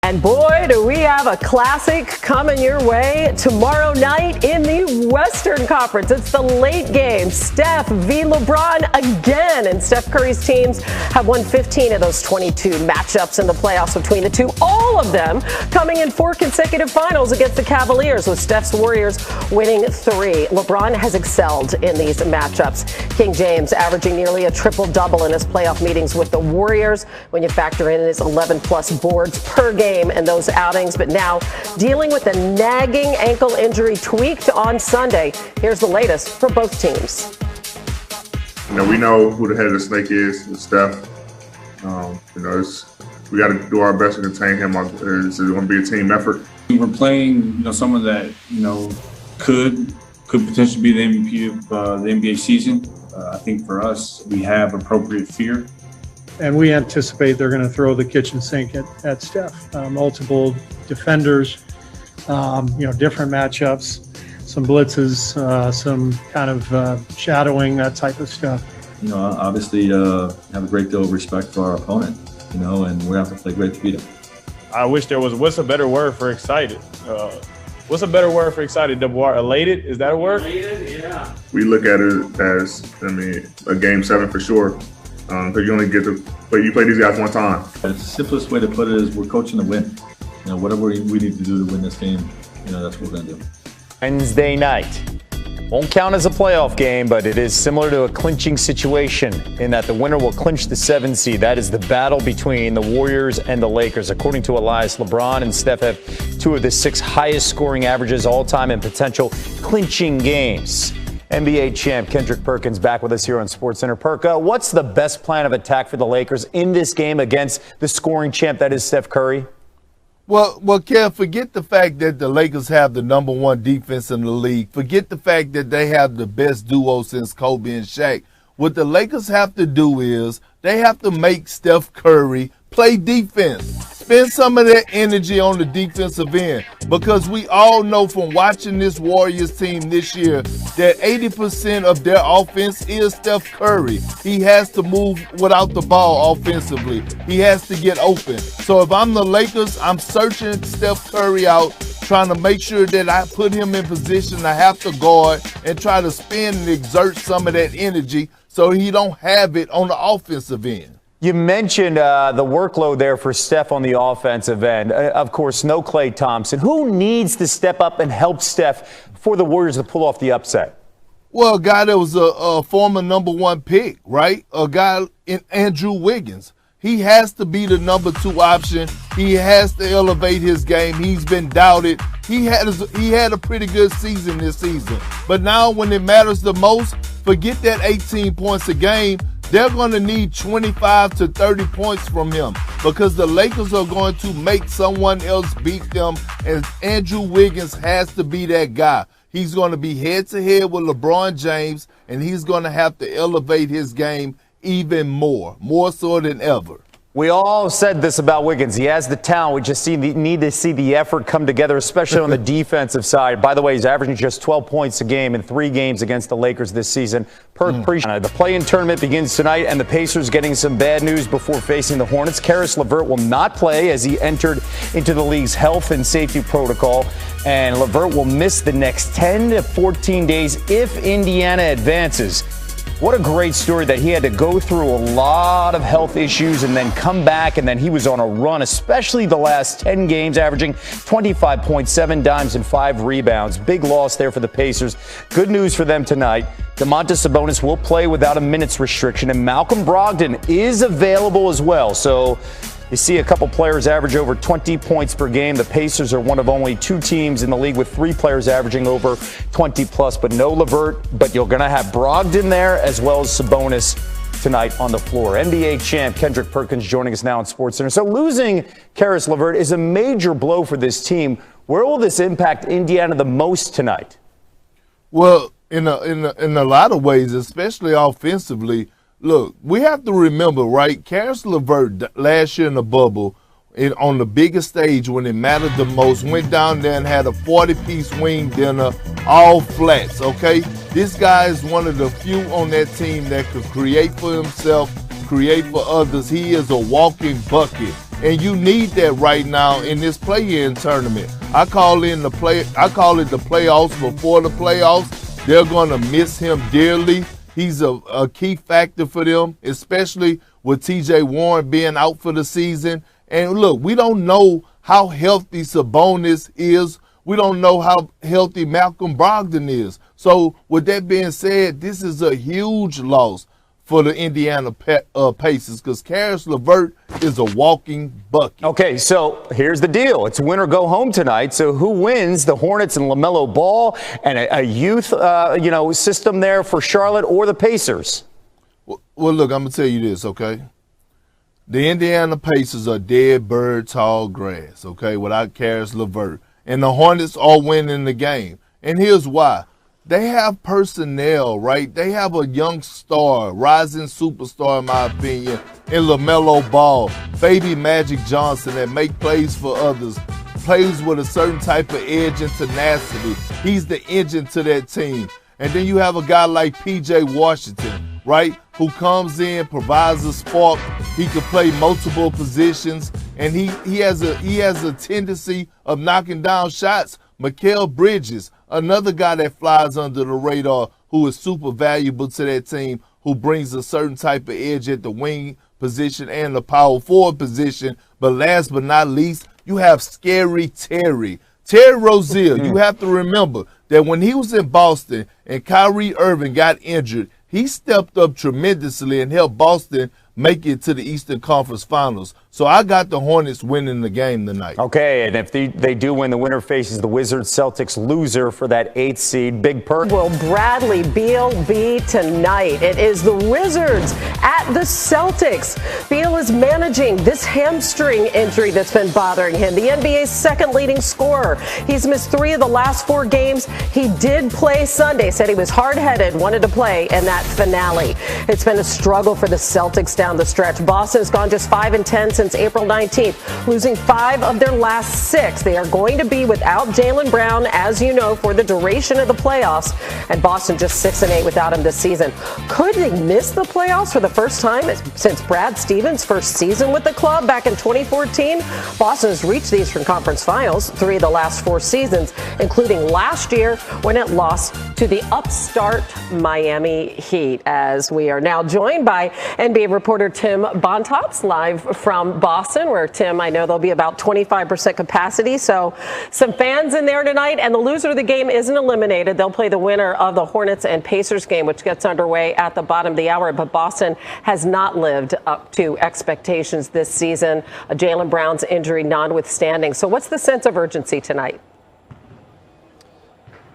And boy, do we have a classic coming your way tomorrow night in the Western Conference. It's the late game. Steph v. LeBron again. And Steph Curry's teams have won 15 of those 22 matchups in the playoffs between the two. All of them coming in 4 consecutive finals against the Cavaliers, with Steph's Warriors winning 3. LeBron has excelled in these matchups. King James averaging nearly a triple-double in his playoff meetings with the Warriors when you factor in his 11-plus boards per game in those outings, but now dealing with a nagging ankle injury tweaked on Sunday. Here's the latest for both teams. We know who the head of the snake is, it's Steph. We got to do our best to contain him. It's going to be a team effort. We're playing, someone that could potentially be the MVP of the NBA season. I think for us, we have appropriate fear. And we anticipate they're going to throw the kitchen sink at Steph. Multiple defenders, different matchups, some blitzes, some kind of shadowing, that type of stuff. Obviously have a great deal of respect for our opponent, and we have to play great to beat him. I wish there was, what's a better word for excited? What's a better word for excited, Devoir? Elated? Is that a word? Elated, yeah. We look at it as, a game 7 for sure. Because you only get to play these guys one time. The simplest way to put it is we're coaching to win. Whatever we need to do to win this game, that's what we're going to do. Wednesday night. Won't count as a playoff game, but it is similar to a clinching situation in that the winner will clinch the 7th seed. That is the battle between the Warriors and the Lakers. According to Elias, LeBron and Steph have 2 of the 6 highest scoring averages all time in potential clinching games. NBA champ Kendrick Perkins back with us here on SportsCenter. Perka, what's the best plan of attack for the Lakers in this game against the scoring champ that is Steph Curry? Well, Kev, forget the fact that the Lakers have the #1 defense in the league. Forget the fact that they have the best duo since Kobe and Shaq. What the Lakers have to do is they have to make Steph Curry play defense. Spend some of that energy on the defensive end, because we all know from watching this Warriors team this year that 80% of their offense is Steph Curry. He has to move without the ball offensively. He has to get open. So if I'm the Lakers, I'm searching Steph Curry out, trying to make sure that I put him in position to have to guard and try to spin and exert some of that energy so he don't have it on the offensive end. You mentioned the workload there for Steph on the offensive end. Of course, no Klay Thompson. Who needs to step up and help Steph for the Warriors to pull off the upset? Well, a guy that was a former #1 pick, right? A guy in Andrew Wiggins. He has to be the #2 option. He has to elevate his game. He's been doubted. He had a pretty good season this season. But now when it matters the most, forget that 18 points a game. They're going to need 25 to 30 points from him, because the Lakers are going to make someone else beat them, and Andrew Wiggins has to be that guy. He's going to be head-to-head with LeBron James, and he's going to have to elevate his game even more so than ever. We all said this about Wiggins. He has the talent. We just need to see the effort come together, especially on the defensive side. By the way, he's averaging just 12 points a game in 3 games against the Lakers this season. The play-in tournament begins tonight, and the Pacers getting some bad news before facing the Hornets. Caris LeVert will not play as he entered into the league's health and safety protocol, and LeVert will miss the next 10 to 14 days if Indiana advances. What a great story that he had to go through a lot of health issues and then come back, and then he was on a run, especially the last 10 games, averaging 25.7 dimes and 5 rebounds. Big loss there for the Pacers. Good news for them tonight. Domantas Sabonis will play without a minutes restriction, and Malcolm Brogdon is available as well. So you see a couple players average over 20 points per game. The Pacers are one of only 2 teams in the league with 3 players averaging over 20 plus, but no LeVert. But you're going to have Brogdon there as well as Sabonis tonight on the floor. NBA champ Kendrick Perkins joining us now on SportsCenter. So losing Caris LeVert is a major blow for this team. Where will this impact Indiana the most tonight? Well, in a lot of ways, especially offensively. Look, we have to remember, right, Caris LeVert last year in the bubble, on the biggest stage when it mattered the most, went down there and had a 40-piece wing dinner, all flats, okay? This guy is one of the few on that team that could create for himself, create for others. He is a walking bucket. and you need that right now in this play-in tournament. I call it the playoffs before the playoffs. They're going to miss him dearly. He's a key factor for them, especially with T.J. Warren being out for the season. And look, we don't know how healthy Sabonis is. We don't know how healthy Malcolm Brogdon is. So with that being said, this is a huge loss for the Indiana Pacers because Karis LeVert is a walking bucket. Okay, so here's the deal. It's win or go home tonight. So who wins, the Hornets and LaMelo Ball and a youth system there for Charlotte or the Pacers? Well, look, I'm going to tell you this, okay? The Indiana Pacers are dead bird, tall grass, okay, without Karis LeVert. And the Hornets are winning the game. And here's why. They have personnel, right? They have a young star, rising superstar, in my opinion, in LaMelo Ball, baby Magic Johnson that make plays for others, plays with a certain type of edge and tenacity. He's the engine to that team. And then you have a guy like P.J. Washington, right, who comes in, provides a spark. He can play multiple positions, and he has a tendency of knocking down shots. Mikal Bridges, another guy that flies under the radar, who is super valuable to that team, who brings a certain type of edge at the wing position and the power forward position. But last but not least, you have Scary Terry. Terry Rozier, you have to remember that when he was in Boston and Kyrie Irving got injured, he stepped up tremendously and helped Boston make it to the Eastern Conference Finals. So I got the Hornets winning the game tonight. Okay, and if they do win, the winner faces the Wizards Celtics loser for that 8th seed. Big perk. Will Bradley Beal be tonight? It is the Wizards at the Celtics. Beal is managing this hamstring injury that's been bothering him. The NBA's second leading scorer. He's missed 3 of the last 4 games. He did play Sunday, said he was hard-headed, wanted to play in that finale. It's been a struggle for the Celtics down the stretch. Boston's gone just 5-10 since April 19th, losing 5 of their last 6. They are going to be without Jaylen Brown, as you know, for the duration of the playoffs, and Boston just 6-8 without him this season. Could they miss the playoffs for the first time since Brad Stevens' first season with the club back in 2014? Boston has reached the Eastern Conference Finals 3 of the last 4 seasons, including last year when it lost to the upstart Miami Heat. As we are now joined by NBA reporter Tim Bontemps live from Boston, where, Tim, I know there'll be about 25% capacity, so some fans in there tonight, and the loser of the game isn't eliminated. They'll play the winner of the Hornets and Pacers game, which gets underway at the bottom of the hour, but Boston has not lived up to expectations this season, Jaylen Brown's injury notwithstanding. So what's the sense of urgency tonight?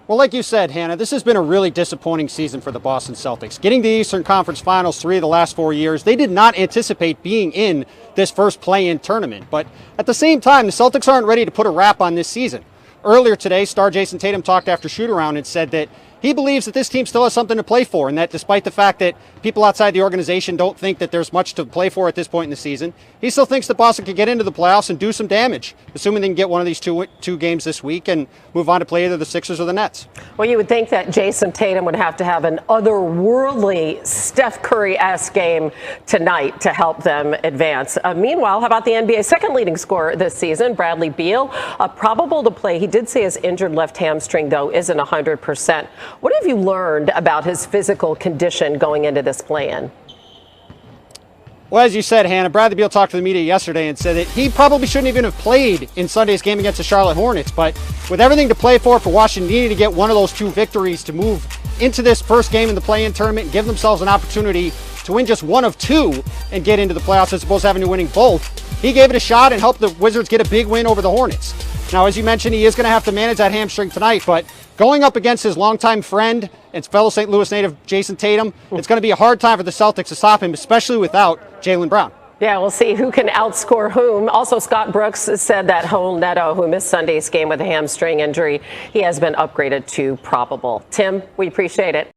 Well, like you said, Hannah, this has been a really disappointing season for the Boston Celtics. Getting to the Eastern Conference Finals 3 of the last 4 years, they did not anticipate being in this first play-in tournament. But at the same time, the Celtics aren't ready to put a wrap on this season. Earlier today, star Jason Tatum talked after shoot-around and said that he believes that this team still has something to play for, and that despite the fact that people outside the organization don't think that there's much to play for at this point in the season, he still thinks that Boston could get into the playoffs and do some damage, assuming they can get one of these two games this week and move on to play either the Sixers or the Nets. Well, you would think that Jason Tatum would have to have an otherworldly Steph Curry-esque game tonight to help them advance. Meanwhile, how about the NBA's second leading scorer this season, Bradley Beal? Probable to play. He did say his injured left hamstring, though, isn't 100%. What have you learned about his physical condition going into this play-in? Well, as you said, Hannah, Bradley Beal talked to the media yesterday and said that he probably shouldn't even have played in Sunday's game against the Charlotte Hornets. But with everything to play for Washington needing to get one of those 2 victories to move into this first game in the play-in tournament and give themselves an opportunity to win just 1 of 2 and get into the playoffs as opposed to having to winning both, he gave it a shot and helped the Wizards get a big win over the Hornets. Now, as you mentioned, he is going to have to manage that hamstring tonight, but going up against his longtime friend and fellow St. Louis native Jason Tatum, it's going to be a hard time for the Celtics to stop him, especially without Jaylen Brown. Yeah, we'll see who can outscore whom. Also, Scott Brooks said that Raul Neto, who missed Sunday's game with a hamstring injury, he has been upgraded to probable. Tim, we appreciate it.